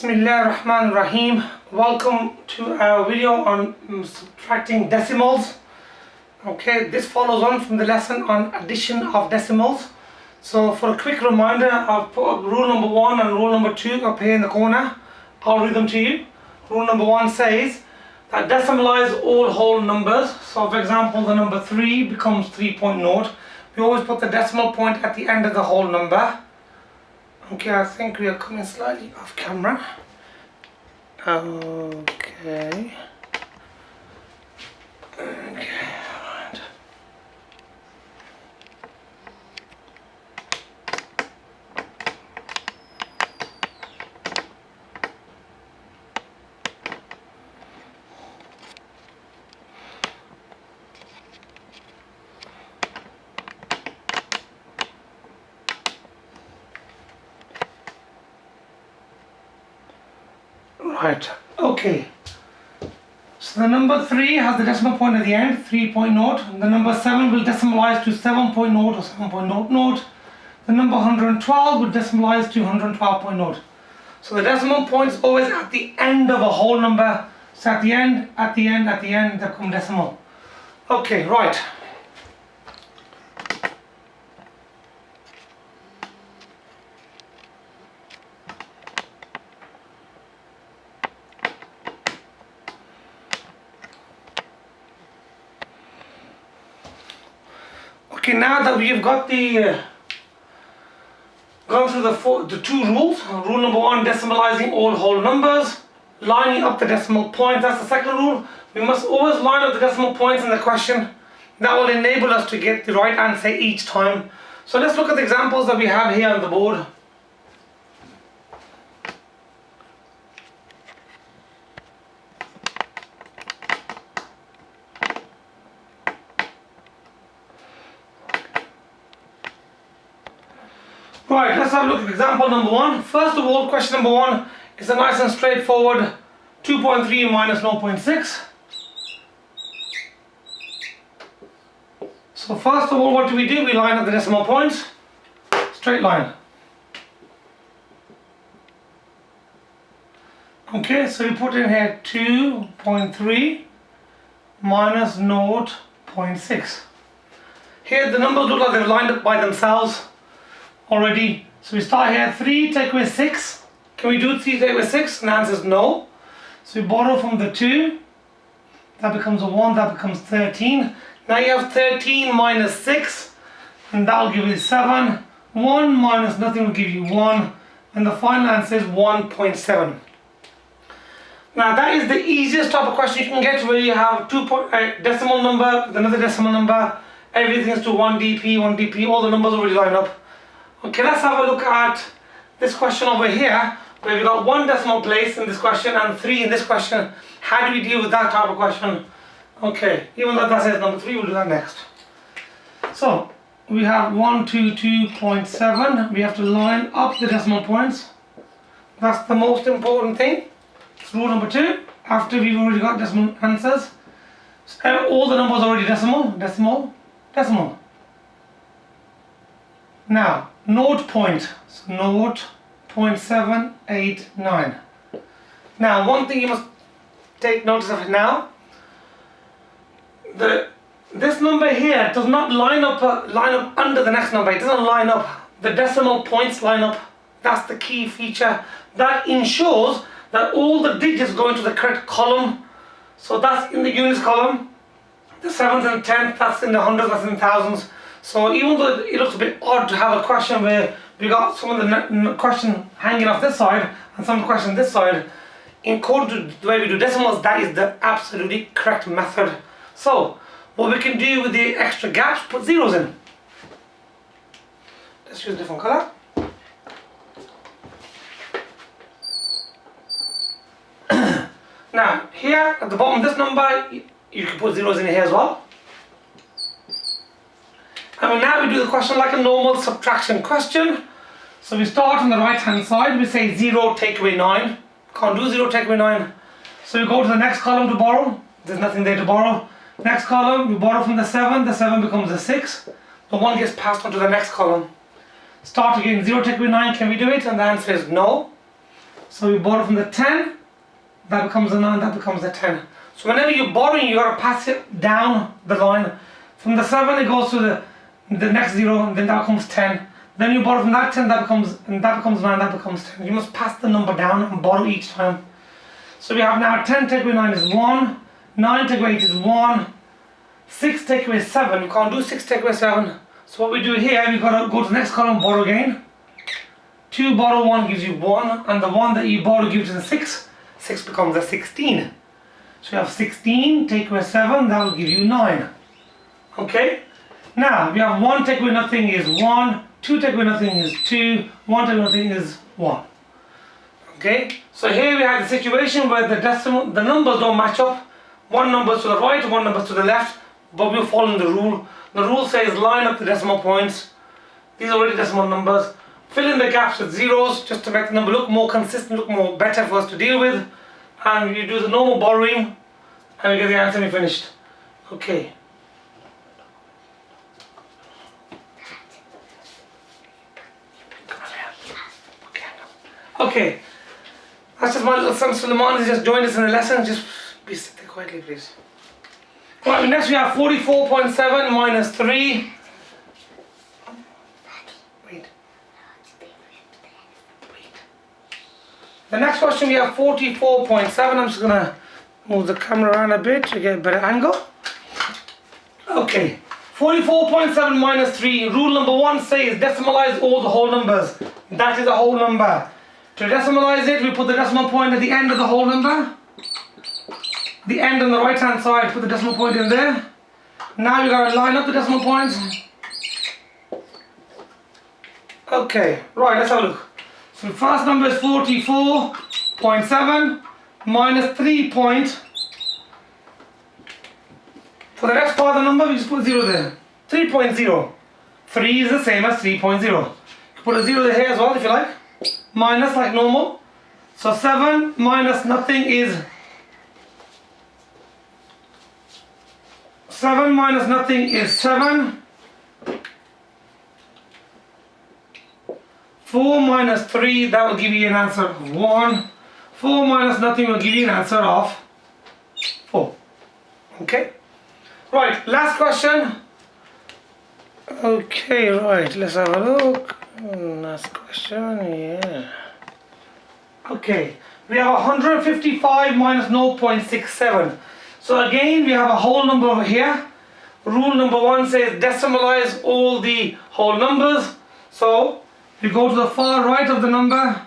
Bismillahirrahmanirrahim. Welcome to our video on subtracting decimals. Okay, this follows on from the lesson on addition of decimals. So for a quick reminder, I've put up rule number 1 and rule number 2 up here in the corner. I'll read them to you. Rule number 1 says that decimalize all whole numbers. So for example, the number 3 becomes 3.0. We always put the decimal point at the end of the whole number. Okay, I think we are coming slightly off camera. Okay. Right. Right, okay. So the number 3 has the decimal point at the end, 3.0. The number 7 will decimalize to 7.0 or 7.00. The number 112 will decimalize to 112.0. So the decimal point is always at the end of a whole number. So at the end, they become decimal. Okay, right. Okay, now that we've got gone through the two rules, rule number 1, decimalizing all whole numbers, lining up the decimal points, that's the second rule. We must always line up the decimal points in the question. That will enable us to get the right answer each time. So let's look at the examples that we have here on the board. Right, let's have a look at example number 1. First of all, question number 1 is a nice and straightforward 2.3 minus 0.6. So first of all, what do? We line up the decimal points, straight line. Okay, so we put in here 2.3 minus 0.6. Here the numbers look like they've lined up by themselves already. So we start here, 3 take away 6. Can we do 3 take away 6? And the answer is no. So we borrow from the 2. That becomes a 1, that becomes 13. Now you have 13 minus 6, and that will give you 7. 1 minus nothing will give you 1. And the final answer is 1.7. Now that is the easiest type of question you can get, where you have decimal number with another decimal number. Everything's to 1 dp, all the numbers already line up. Okay, let's have a look at this question over here, where we've got 1 decimal place in this question and 3 in this question. How do we deal with that type of question? Okay, even though that says number 3, we'll do that next. So, we have 122.7. We have to line up the decimal points. That's the most important thing. It's rule number 2. After we've already got decimal answers, so all the numbers are already decimal. Now, note point, so 0.789. Now, one thing you must take notice of now, this number here does not line up under the next number. It doesn't line up. The decimal points line up. That's the key feature. That ensures that all the digits go into the correct column. So that's in the units column. The 7th and 10th, that's in the hundreds, that's in thousands. So even though it looks a bit odd to have a question where we got some of the question hanging off this side and some question this side, in code to the way we do decimals, that is the absolutely correct method. So what we can do with the extra gaps, put zeros in. Let's use a different color. Now here at the bottom of this number, you can put zeros in here as well. And now we do the question like a normal subtraction question. So we start on the right hand side, we say 0 take away 9. Can't do 0 take away 9. So we go to the next column to borrow. There's nothing there to borrow. Next column, we borrow from the 7 becomes a 6. The 1 gets passed on to the next column. Start again, 0 take away 9, can we do it? And the answer is no. So we borrow from the 10, that becomes a 9, that becomes a 10. So whenever you're borrowing, you got to pass it down the line. From the 7 it goes to the next 0, and then that becomes 10. Then you borrow from that 10, that becomes 9, that becomes 10. You must pass the number down and borrow each time. So we have now 10 take away 9 is 1, 9 take away 8 is 1, 6 take away 7, you can't do 6 take away 7. So what we do here, we've got to go to the next column, borrow again. 2 borrow 1 gives you 1, and the 1 that you borrow gives you a 6. 6 becomes a 16. So you have 16 take away 7, that will give you 9. Okay? Now, we have 1 take away nothing is 1, 2 take away nothing is 2, 1 take away nothing is 1. Okay? So here we have the situation where the numbers don't match up. One number to the right, one number to the left, but we're following the rule. The rule says line up the decimal points. These are already decimal numbers. Fill in the gaps with zeros just to make the number look more consistent, look more better for us to deal with. And you do the normal borrowing and we get the answer and we're finished. Okay. Okay. That's just my little son Suleiman. He's just joined us in the lesson. Just be sit there quietly, please. Right, next we have 44.7 minus 3. Wait. The next question we have 44.7. I'm just going to move the camera around a bit to get a better angle. Okay. 44.7 minus 3. Rule number 1 says decimalize all the whole numbers. That is a whole number. To decimalize it, we put the decimal point at the end of the whole number. The end on the right hand side, put the decimal point in there. Now you got to line up the decimal points. Okay, right, let's have a look. So the first number is 44.7 minus 3 point. For the next part of the number, we just put 0 there. 3.0. 3 is the same as 3.0. You can put a 0 here as well if you like. Minus like normal. So 7 minus nothing is 7 minus nothing is 7. 4 minus 3, that will give you an answer of 1. 4 minus nothing will give you an answer of 4. Okay? Right, last question. Okay, right, let's have a look. Last question, yeah. Okay, we have 155 minus 0.67. So again, we have a whole number over here. Rule number 1 says decimalize all the whole numbers. So you go to the far right of the number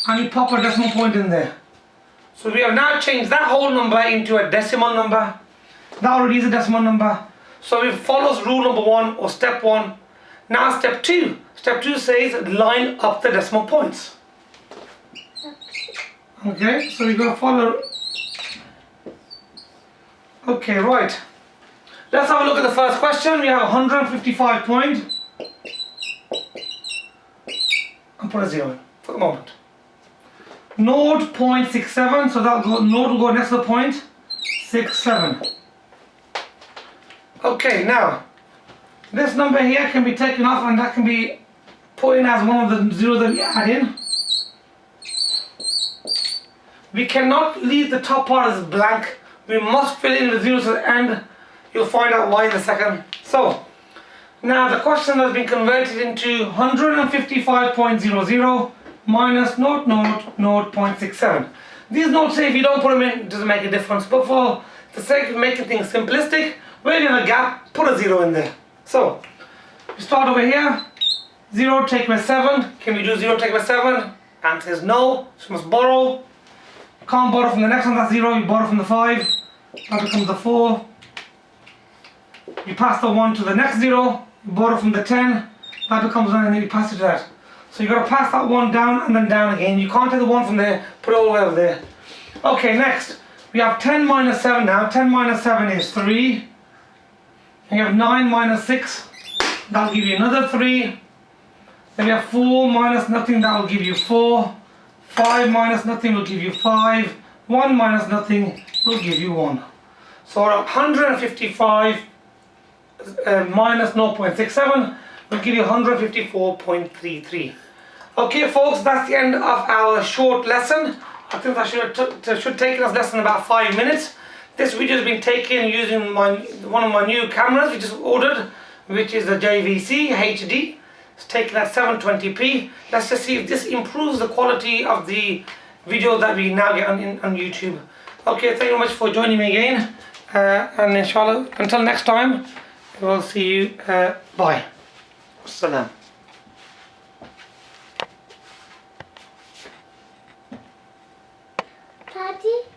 and you pop a decimal point in there. So we have now changed that whole number into a decimal number. That already is a decimal number. So it follows rule number 1 or step 1. Now step 2. Step 2 says line up the decimal points. Okay, so we're going to follow. Okay, right. Let's have a look at the first question. We have 155 point. I'll put a 0 in for the moment. 0.67, so that will go next to the point. 67. Okay, now this number here can be taken off and that can be put in as one of the zeros that we add in. We cannot leave the top part as blank. We must fill in the zeros at the end. You'll find out why in a second. So, now the question has been converted into 155.00 minus 0.67. These notes say if you don't put them in, it doesn't make a difference. But for the sake of making things simplistic, we're in a gap, put a 0 in there. So, we start over here. 0 take away 7. Can we do 0 take away 7? Answer is no. So we must borrow. Can't borrow from the next one, that's 0. You borrow from the 5. That becomes the 4. You pass the 1 to the next 0. You borrow from the 10. That becomes 9 and then you pass it to that. So you've got to pass that 1 down and then down again. You can't take the 1 from there, put it all the way over there. Okay, next. We have 10 minus 7 now. 10 minus 7 is 3. And you have 9 minus 6. That will give you another 3. Then we have 4 minus nothing. That will give you 4. 5 minus nothing will give you 5. 1 minus nothing will give you 1. So 155 minus 0.67 will give you 154.33. Okay folks, that's the end of our short lesson. I think that should take us less than about 5 minutes. This video has been taken using one of my new cameras we just ordered, which is the JVC HD. It's taken at 720p. Let's just see if this improves the quality of the video that we now get on YouTube. Okay, thank you very much for joining me again, and inshallah until next time we'll see you. Bye. Assalam. Daddy?